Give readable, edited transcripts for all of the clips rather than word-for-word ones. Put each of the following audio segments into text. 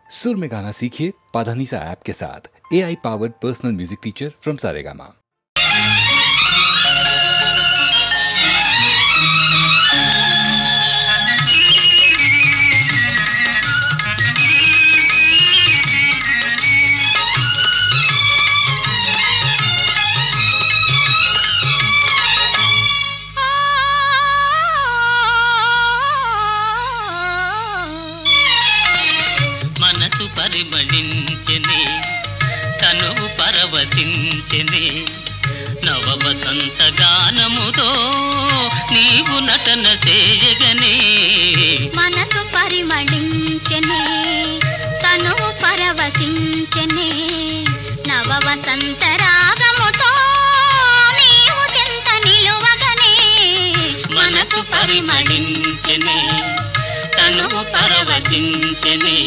सुर में गाना सीखिए पाधानीसा ऐप के साथ। AI powered personal music teacher from Saregama. మనసు పరిమళించెనే తనువు పరవశించెనే నవ వసంత గానముతో నీవు నటన చేయగనే మనసు పరిమళించెనే తనువు పరవశించెనే నవ వసంత రాగముతో నీవు చెంత నిలువగనే మనసు పరిమళించెనే తనువు పరవశించెనే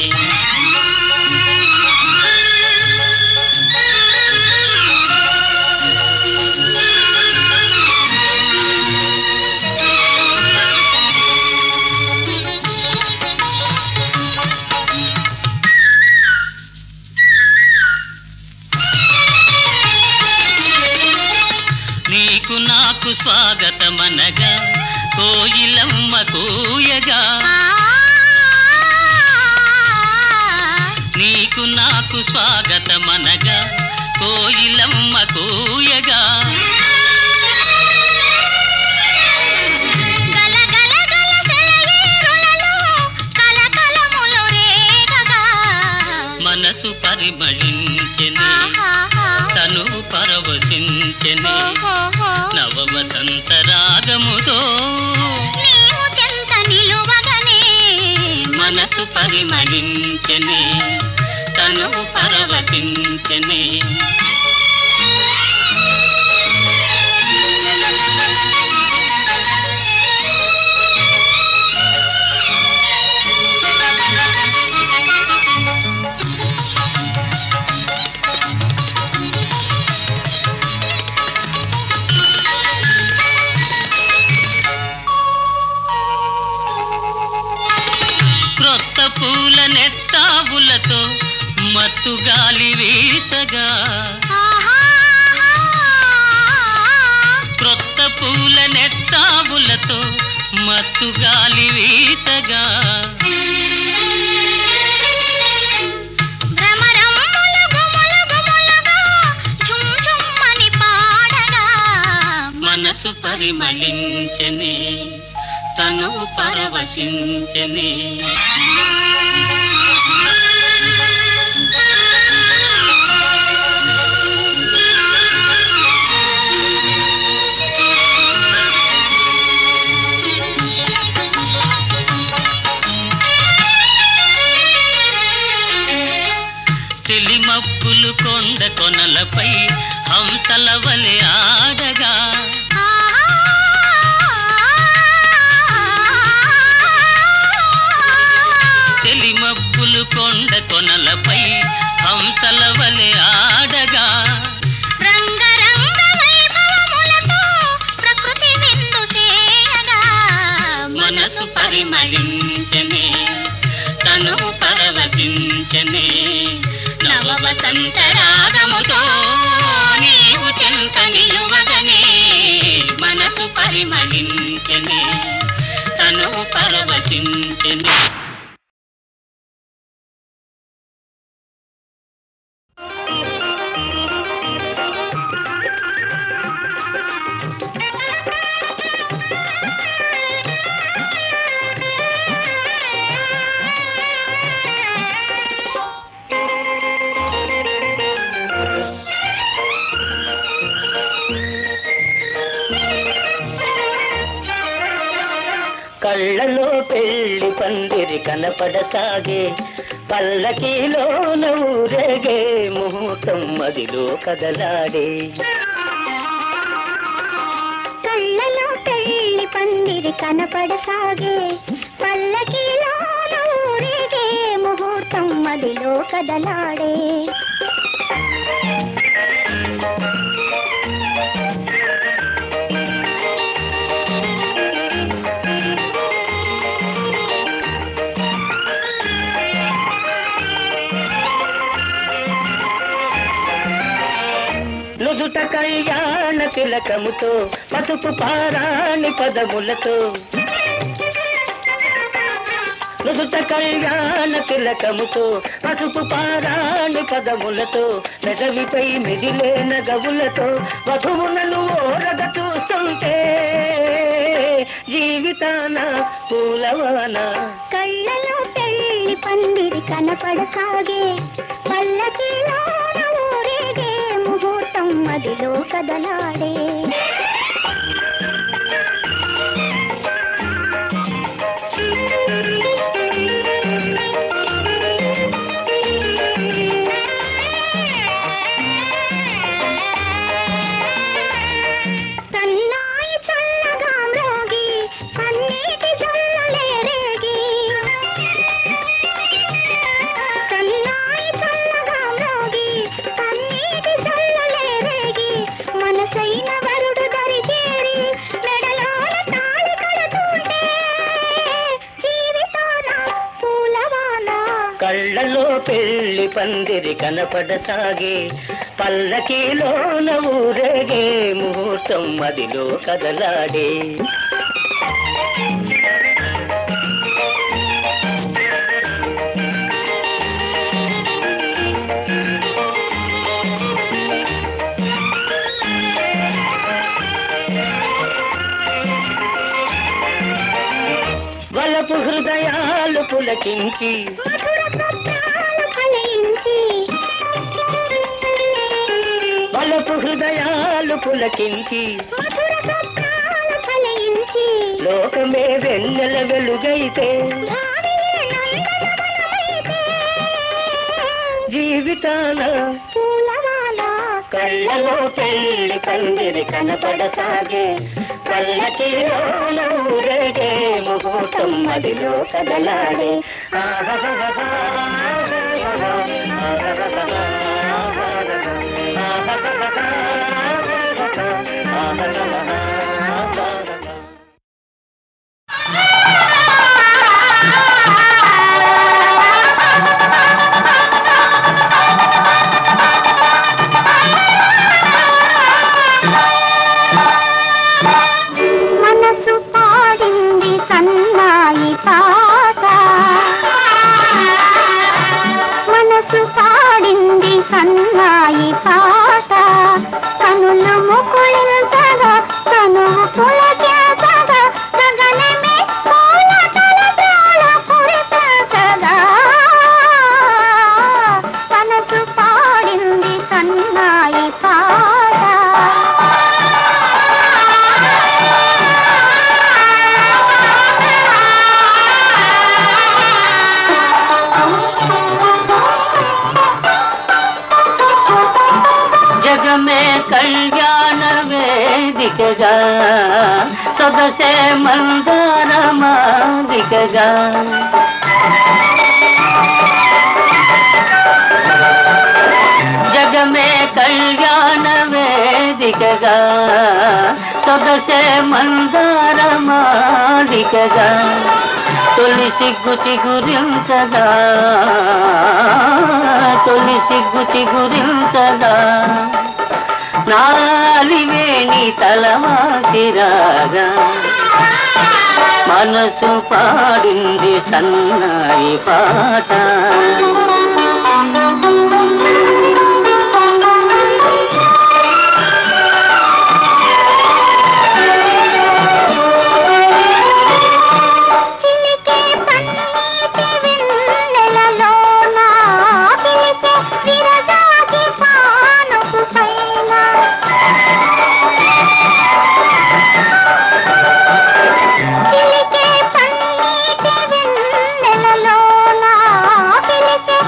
నీకు నాకు స్వాగతమనగా కోయిలమ్మ కూయగా నీకు నాకు స్వాగతమనగా కోయిలమ్మ కూయగా మనసు పరిమళించెనే తను పరవశించెనే నవ వసంత రాగముతో నీవు చెంత నిలువగనే మనసు పరిమళించెనే తను పరవశించెనే క్రొత్త పూల నెత్తావులతో మత్తు గాలి వీచగా క్రొత్త పూల నెత్తావులతో మత్తు గాలి వీచగా మనసు పరిమళించెనే తను పరవశించెనే తెలిమప్పులు కొండ కొనలపై హంసల వలె ఆడగా తెలిమప్పులు కొండ కొనలపై హంసల వలె ఆడగా రంగరంగ వైభవములతో ప్రకృతి విందు చేయగా మనసు పరిమళించెనే తను పరవశించెనే నవ వసంత రాగముతో నీవు చెంత నిలువగనే మనసు పరిమళించెనే తను పరవశించెనే కళ్ళలో పెళ్లి పందిరి కనపడసాగే పల్లకీలోన ఊరేగే ముహూర్తం మదిలో కదలాడే కళ్ళలో పెళ్లి పందిరి కనపడసాగే పల్లకీలోన ఊరేగే ముహూర్తం మదిలో కదలాడే నుదుట కళ్యాణ తిలకముతో పసుపు పారాణి పదములతో నుదుట కళ్యాణ తిలకముతో పసుపు పారాణి పదములతో పెదవిపై మిదిలే నగవులతో వధువులను ఓరగ చూస్తుంటే జీవితాన పూలవాన కళ్ళలో పెళ్లి పందిరి కనపడసాగే పల్లకిలో ఊరేగే ముహూర్తం మదిలో కదలాడే కళ్ళలో పెళ్లి పందిరి కనపడసాగే పల్లకిలోన ఊరేగే ముహూర్తం మదిలో కదలాడే వలపు హృదయాలు పులకించి వలపు హృదయాలు పులకించి లోకమే వెన్నెల వెలుగైతే జీవితాన కళ్ళలో పెళ్లి పందిరి కనపడసాగే పల్లకిలోన ఊరేగే ముహూర్తం మదిలో కదలాడే కళ్యాణ వేదికగా సొగసే మందార మాదికగా జగమే కళ్యాణ వేదికగా సొగసే మందార మాదికగా తొలి సిగ్గు చిగురించగా తొలి సిగ్గు చిగురించగా నాలివేణి తలవాసిరాగా మనసు పాడింది సన్నాయి పాట చిలికే పన్నీటి వెన్నెలలోన పిలిచే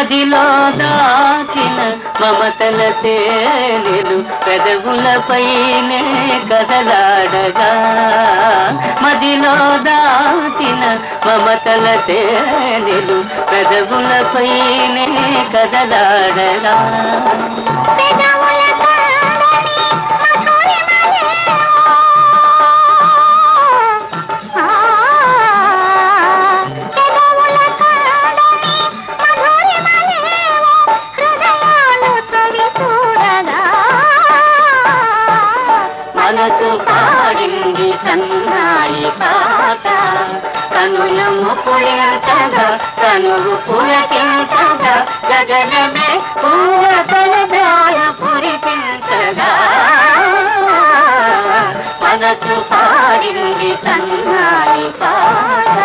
మదిలో దాచిన మమతల తేనెలు పెదవులపైనే కదలాడగా, మదిలో దాచిన మమతల తేనెలు పెదవులపైనే కదలాడగా. మనసు పాడింది సన్నాయి పాట, కనుల ముకుళింతగా కనులు పులకింతగా, గగనమే పూలతల దాయ పురిపించగా. మనసు పాడింది సన్నాయి పాట.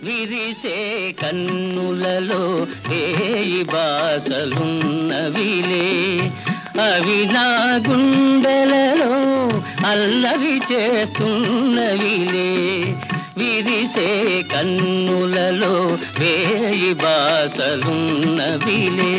విరిసే కన్నులలో వేయి బాసలున్నవిలే, అవి నా గుండెలలో అల్లరి చేస్తున్నవిలే. విరిసే కన్నులలో వేయి బాసలున్నవిలే.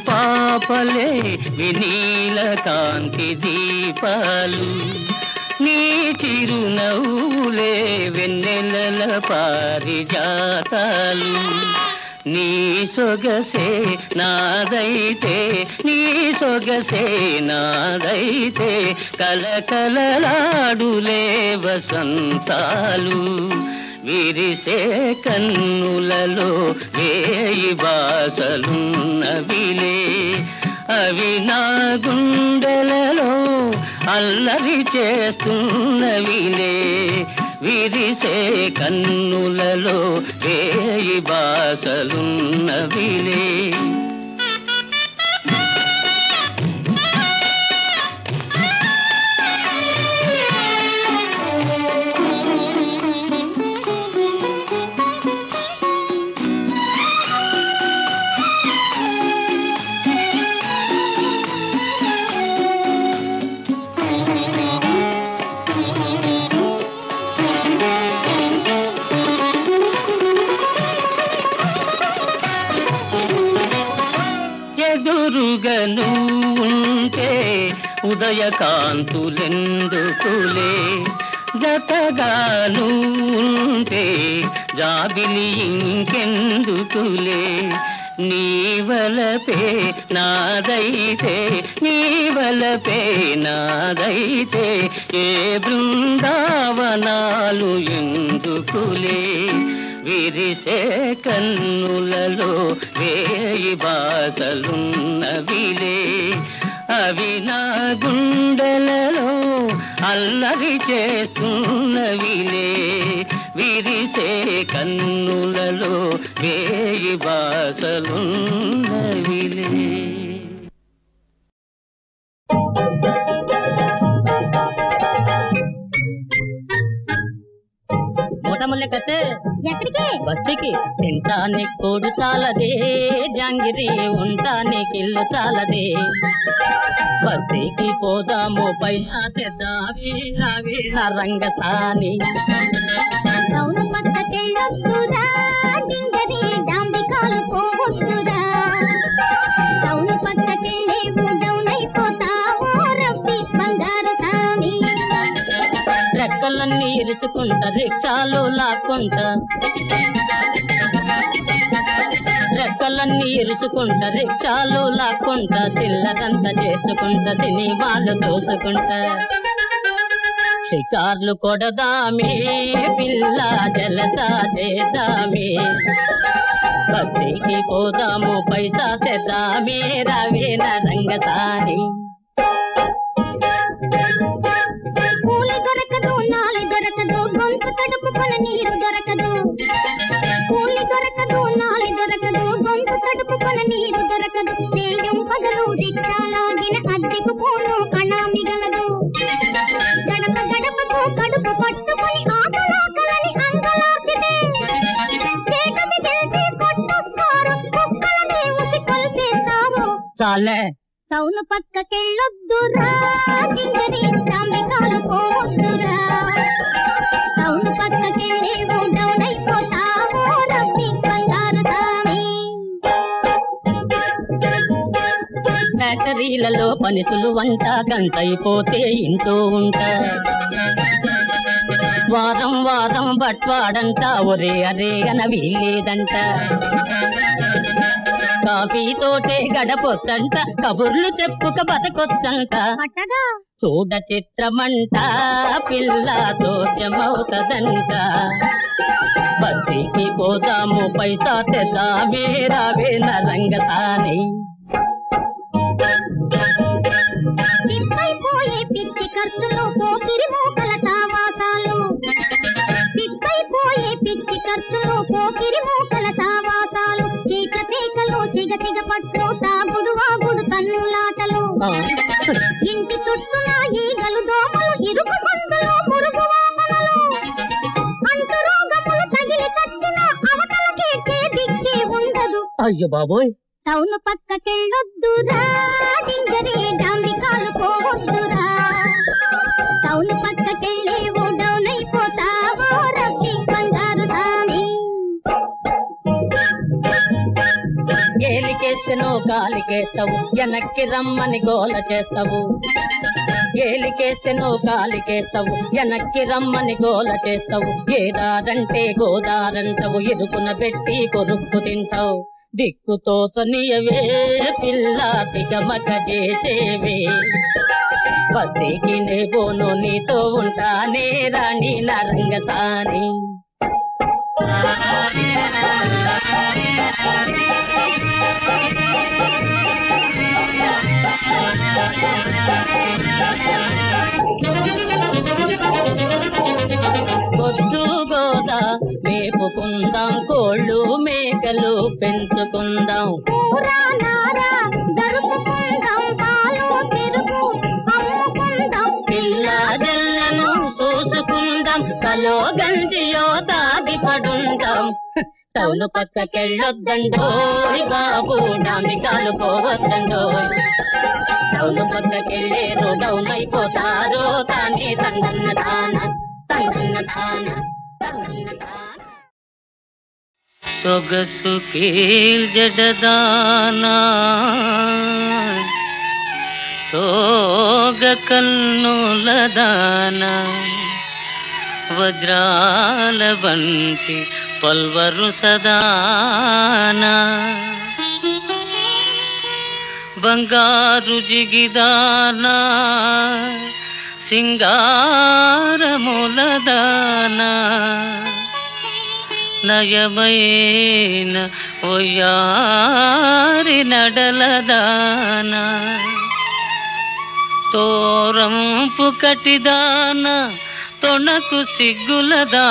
పాపలే వినీల కాంతి దీపాలు, నీ చిరునవ్వులే వెన్నెలల పారిజాతాలు. నీ సొగసే నాదైతే, నీ సొగసే నాదైతే, కలకలలాడులే వసంతాలు. విరిసే కన్నులలో వేయి బాసలున్నవిలే, అవి నా గుండెలలో అల్లరి చేస్తున్నవిలే. విరిసే కన్నులలో వేయి బాసలున్నవిలే. ఎదురుగను ఉంటే ఉదయకాంతులెందుకులే, జతగాను ఉంటే జాబిలి ఇంకెందుకులే. నీవలపే నాదైతే, నీవలపే నాదైతే, ఏ బృందావనాలు ఎందుకులే. విరిసే కన్నులలో వేయి బాసలున్నవిలే, అవి నా గుండెలలో అల్లరి చేస్తున్నవిలే. విరిసే కన్నులలో వేయి బాసలున్నవిలే. మొట్టమొదటి ఎక్కడికి? బస్తీకి. తింటానే కోడు చాలదే, జాంగిరి ఉంటానే కిల్లు చాలదే. బస్తీకి పోదాము పైసా తెద్దావి రావి నా రంగసాని. అవును పక్క చెల్లొద్దురా, డింగరి డాంబికాలు పోవద్దురా. అవును పక్క చెల్లేవు డౌనైపోతావో రబ్బి బంగారు సామి. రెక్కలన్నీ ఇరుచుకుంటా రిక్షాలు లాక్కుంటా, రెక్కలన్నీ ఇరుచుకుంటా రిక్షాలు లాక్కుంటా, చిల్లరంతా చేసుకుంటా సినిమాలు చూసుకుంటా. షికార్లు కొడదామే పిల్ల జలసా చేద్దామే, బస్తీకి పోదాము పైసా తెద్దామే రావే నా రంగసాని. పూలు దొరక చాలే టౌన్ పక్కకెళ్ళొద్దురా డింగరి డాంబికాలు పోవద్దురా టౌన్ పక్కకెళ్ళేవు డౌన్ అయిపోతావో రబ్బి బంగారు సామి ఫ్యాక్టరీలలో పనిసులు వంట గంటైపోతే ఇంటూ ఉంటా వారం వారం బట్వాడంతా ఒరే అరే అన వీలేదంట కాఫీతోటే గడపొచ్చంట కబుర్లు చెప్పుక బతకొచ్చంట చూడ చిత్రమంట పిల్ల దోషమవుతదంట బస్తీకి పోదాము పైసా తెద్దామే రావే నరంగతాని పిప్పైపోయే పిచ్చి ఖర్చులు పోకిరి మూకల సావాసాలు పిప్పైపోయే పిచ్చి ఖర్చులు పోకిరి మూకల సావాసాలు చీక పేకలు సిగ సిగ పట్టు తాగుడు వాగుడు తన్నులాటలు ఇంటి చుట్టూన ఈగలు దోమలు ఇరుకు గొంతులు మురుగు వామనలు అంటురోగములు తగిలి తచ్చిన అవతలకేర్చే దిక్కే ఉండదు అయ్యో బాబోయ్ టౌన్ పక్కకెళ్ళొద్దురా డింగరి డాంబికాలు పోవద్దురా టౌన్ పక్కకెళ్ళేవు డౌన్ అయిపోతావో రబ్బి బంగారు సామి ఏలికేస్తేనో కాలికేస్తావు వెనక్కి రమ్మని గోల చేస్తావు ఏలికేస్తేనో కాలికేస్తావు వెనక్కి రమ్మని గోల చేస్తావు ఏదారంటే గోదారంటావు ఇరుకున పెట్టి కొరుక్కు తింటావు దిక్కుతోచనియవే పిల్ల తిగమక చేసేవే బస్తీకి నే బోను నీతో ఉంటానే రాణి నరంగతాని గొడ్డు గోదా మేపుకుందాం కోళ్ళు మేకలు పెంచుకుందాం కూరా నారా జరుపుకుందాం పాలు పెరుగు అమ్ముకుందాం పిల్లాడలను చూసుకుందాం కలో గంజియో దాది పడుందాం టౌన్ పక్కకెళ్ళొద్దండోయ్ బాబు డాంబికాలు పోవద్దండోయ్ టౌన్ పక్కకెళ్ళేరు డౌన్ అయిపోతారో కానీ తందన్న తాన తందన్న తాన తందన్న తాన సొగసు కీల్ జడదానా సోగ కన్నులదానా వజ్రాల వంటి పల్వరు సదానా బంగారు జిగిదానా సింగారములదానా నయమైన ఒయ్యారి నడలదానా తోరంపు కటిదానా తొణకు సిగ్గులదానా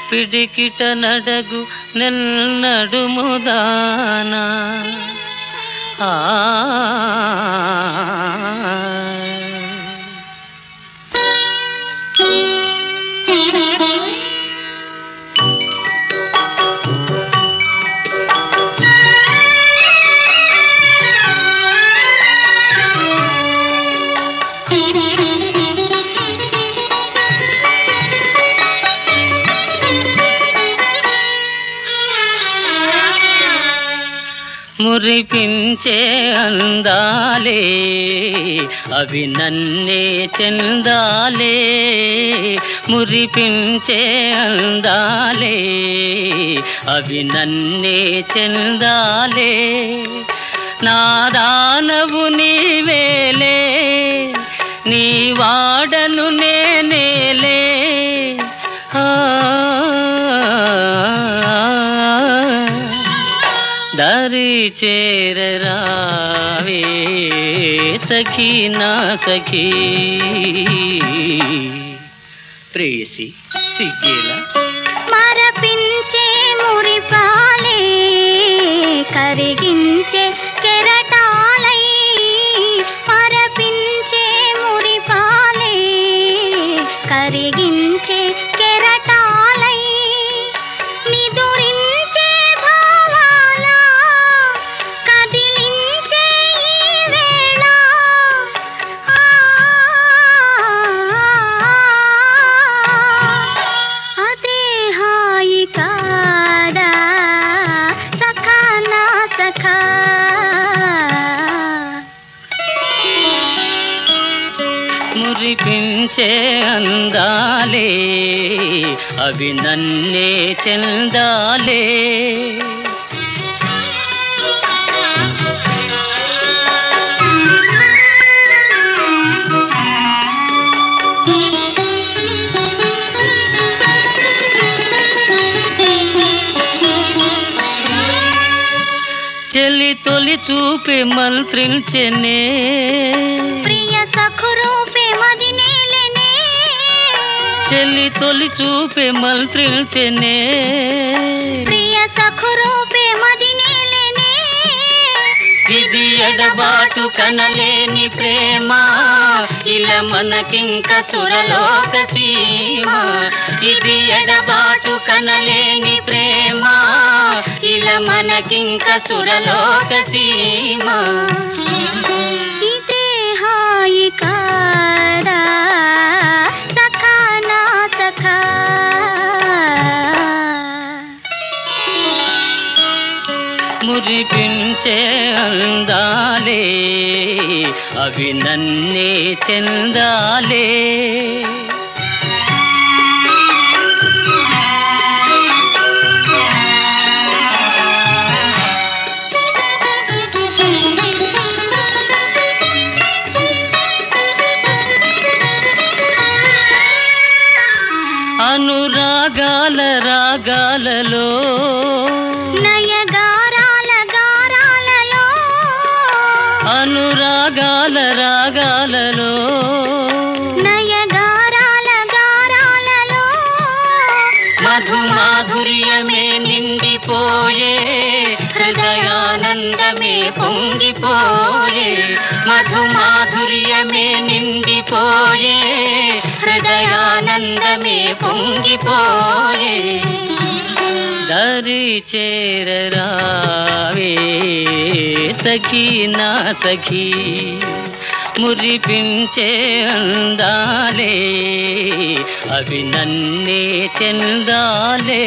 పిడికిట నడగు నెల్నడుముదానా మురిపించే అందాలే అవి నన్నే చెందాలే మురిపించే అందాలే అవి నన్నే చెందాలే నా దానవు నీవేలే నీ వాడను నేనేలే దారి చేరరావే సఖీ నా సఖీ ప్రేయసి సిగ్గేలా మరపించే మురిపాలే కరిగించే కెరటాలై మరపించే మురిపాలే కరిగించే కెరటాలై నిదురించే భావాల కథ మురిపించే అందాలే అవి నన్నే చెందాలే. చెలి తొలి చూపే మంత్రించెనే ప్రియ సఖురూపే మదినేలెనే. చెలి తొలి చూపే మంత్రించెనే ప్రియ సఖురూపే మదినేలెనే. ఇది ఎడబాటు కనలేని ప్రేమ ఇలా మనకింక సురలోక సీమ. ఇది ఎడబాటు కనలేని ప్రేమ ఇలా మనకింక సురలోక సీమ. ఇదే హాయి కాదా సఖా నా సఖా. మురిపించే అందాలే అవి నన్నే చెందాలే. అనురాగాల రాగాలలో నయగారాల గారాలలో. అనురాగాల రాగాలలో నయగారాల గారాలలో. మధుమాధుర్యమే నిండిపోయే హృదయానందమే పొంగిపోయే. మధుమాధుర్యమే నిండిపోయే హృదయానందమే పొంగిపోయే. దరి చేరరావే సఖీ నా సఖీ మురిపించే అందాలే అవి నన్నే చెందాలే.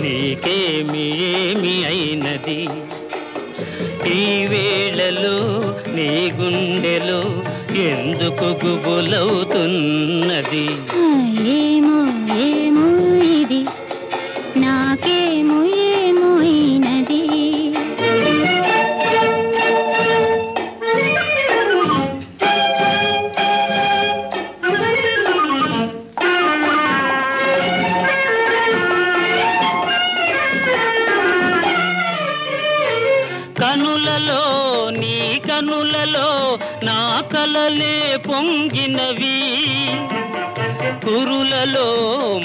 నీకేమి ఏమి అయినది ఈ వేళలో నీ గుండెలో ఎందుకు గుబులవుతున్నది? ఏమో ఏమో ఇది నాకేమో ఏమో అయినది. కనులలో నీ కనులలో నా కలలే పొంగినవి, కురులలో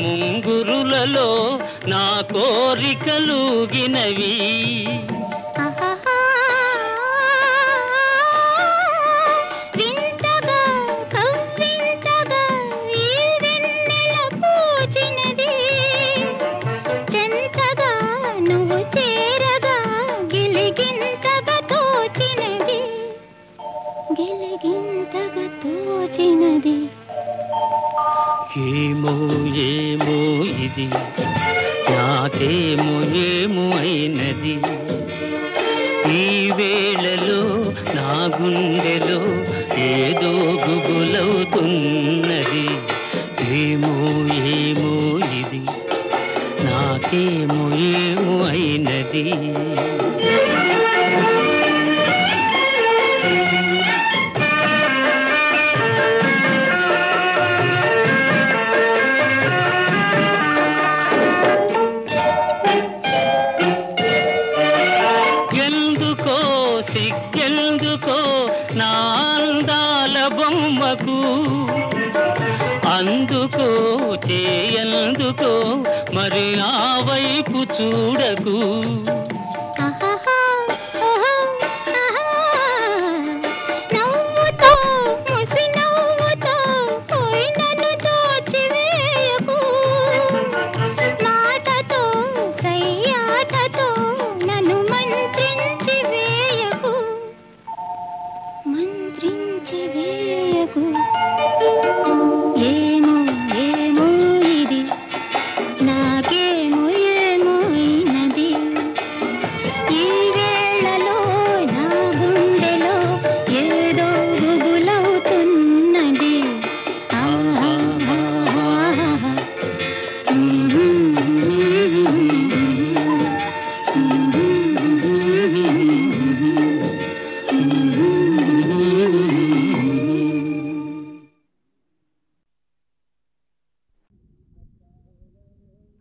ముంగురులలో నా కోరికలుగినవి. వింతగా కవ్వింతగా ఈ వెన్నెల పూచినది, చెంతగా నువ్వు చేరగా గిలిగింతగా తోచినది, గిలిగింతగా తోచినది. ఏమో ఏమో ఇది నాకేమో ఏమో అయినది ఈ వేళలో నా గుండెలో ఏదో గుబులవుతున్నది. ఏమో ఏమో ఇది నాకేమో ఏమో అయినది. సిగ్గెందుకో నా అందాల బొమ్మకు అందుకో చేయందుకో మరి ఆ వైపు చూడకు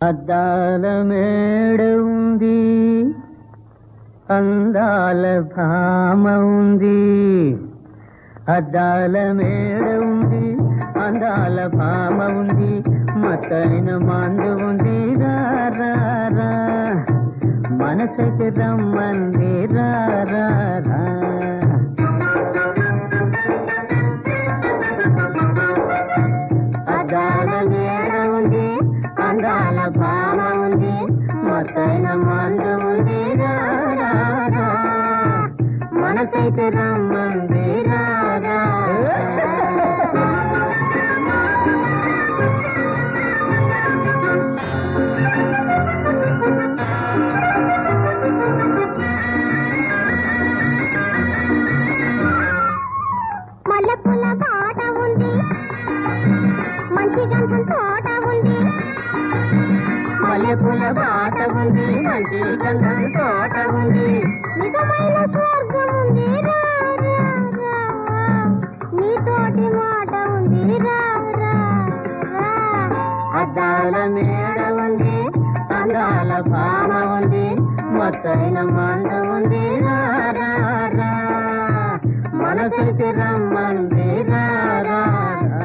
అద్దాల మేడ ఉంది, అందాల భామ ఉంది. అద్దాల మేడ ఉంది, అందాల భామ ఉంది, మతైన మందు ఉంది. రా రా రా మనసైతే రమ్మంది. రా రా రా అద్దాల మేడ ఉంది, అందాల భామ ఉంది, మతైన మందు ఉంది. రా రా రా మనసైతే రమ్మంది. రా రా మల్లెపూల పాట ఉంది, మంచి గంధం తోట ఉంది. మల్లెపూల బాట ఉంది, మంచి గంధం తోట ఉంది. నిజమైన స్వర్గం ఉంది. రా రా రా నీతోటి మాట ఉంది. రా రా రా అద్దాల మేడ ఉంది, అందాల భామ ఉంది, మతైన మందు ఉంది. రా రా రా మనసైతే రమ్మంది. రా రా రా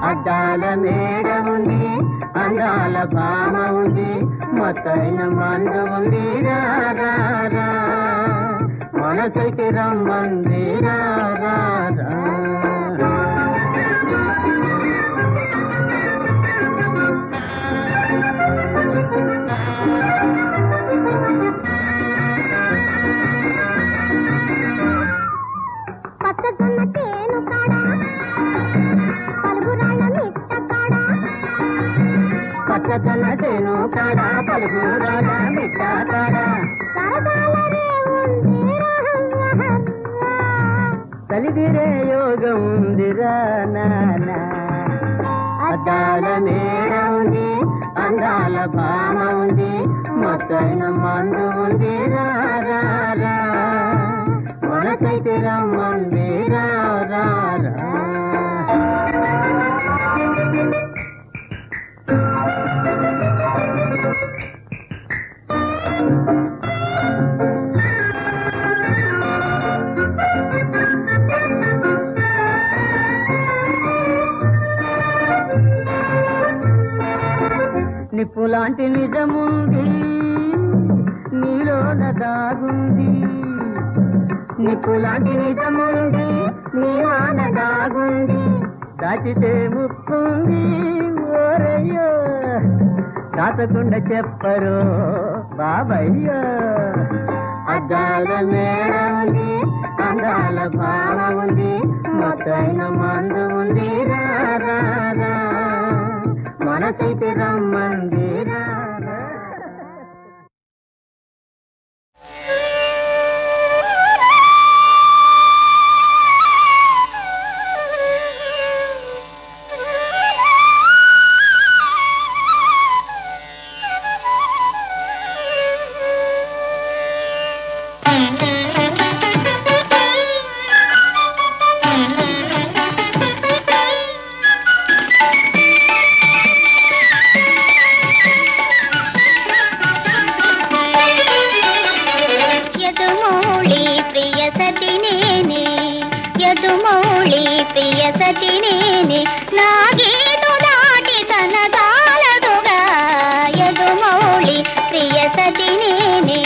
అద్దాల మేడ ఉంది, అందాల భామ ఉంది, మతైన మందు ఉంది. రా రా రా మనసైతే రమ్మంది. రా రా రా పచ్చజొన్న చేను కాడ, పలుగురాళ్ళ మిట్ట కాడ. పచ్చదన చేను కాడ, పలుగురాల మిట్ట కాడ. సరదాల రేవుంది. కలిదిరే యోగం ఉంది. రా నానా అద్దాల మేడ ఉంది, అందాల భామ ఉంది, మతైన మందు ఉంది. రా రా రా మనసైతే రమ్మంది. రా రా రా నిప్పులాంటి నిజముంది, నీలోన దాగుంది. నిప్పులాంటి నిజముంది, నీలోన దాగుంది. దాచితే ముప్పుంది. ఓరయ్యో దాచకుండా చెప్పరు బాబయ్యో. అద్దాల మేడ ఉంది, అందాల భామ ఉంది, మతైన మందు ఉంది. రా రా రా మనసైతే రమ్మంది. రా రా సతి నేనే నా గీటు దాటి తనదాలదుగా యదుమౌళి ప్రియ సతి నేనే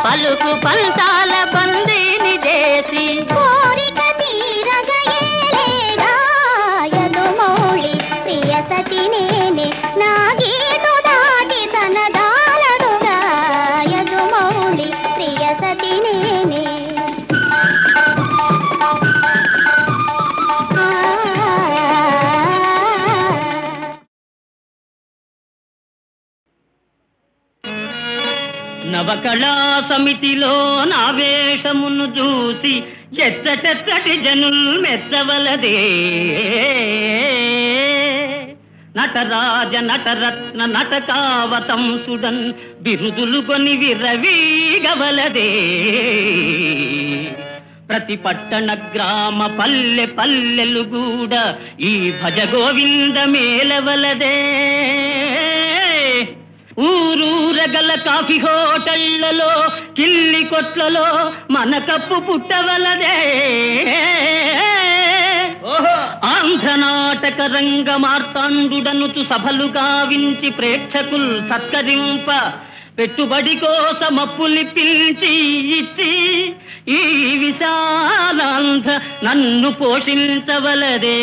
పలుకు పంతాల బందీని చేసి కోరిక తీరగయేలేదా యదుమౌళి ప్రియ సతి నేనే నా గీటు దాటి తనదాలదుగా యదుమౌళి ప్రియ సతి నేనే నవకళా సమితిలో నా వేషమును చూసి ఎచ్చటెచ్చటి జనుల్ మెచ్చవలదే నటరాజ నటరత్న నటకావతంసుడన్ బిరుదులు కొని విరవీగవలదే ప్రతి పట్టణ గ్రామ పల్లె పల్లెలు కూడా ఈ భజ గోవింద మేలవలదే ఊరూరగల కాఫీ హోటళ్లలో కిల్లి కొట్లలో మన కప్పు పుట్టవలదే ఆంధ్రనాటక రంగ మార్తాండుడనుచు సభలు గావించి ప్రేక్షకుల్ సత్కరింప పెట్టుబడి కోసమప్పులి పిలిచి ఇచ్చి ఈ విశాలాంధ్ర నన్ను పోషించవలదే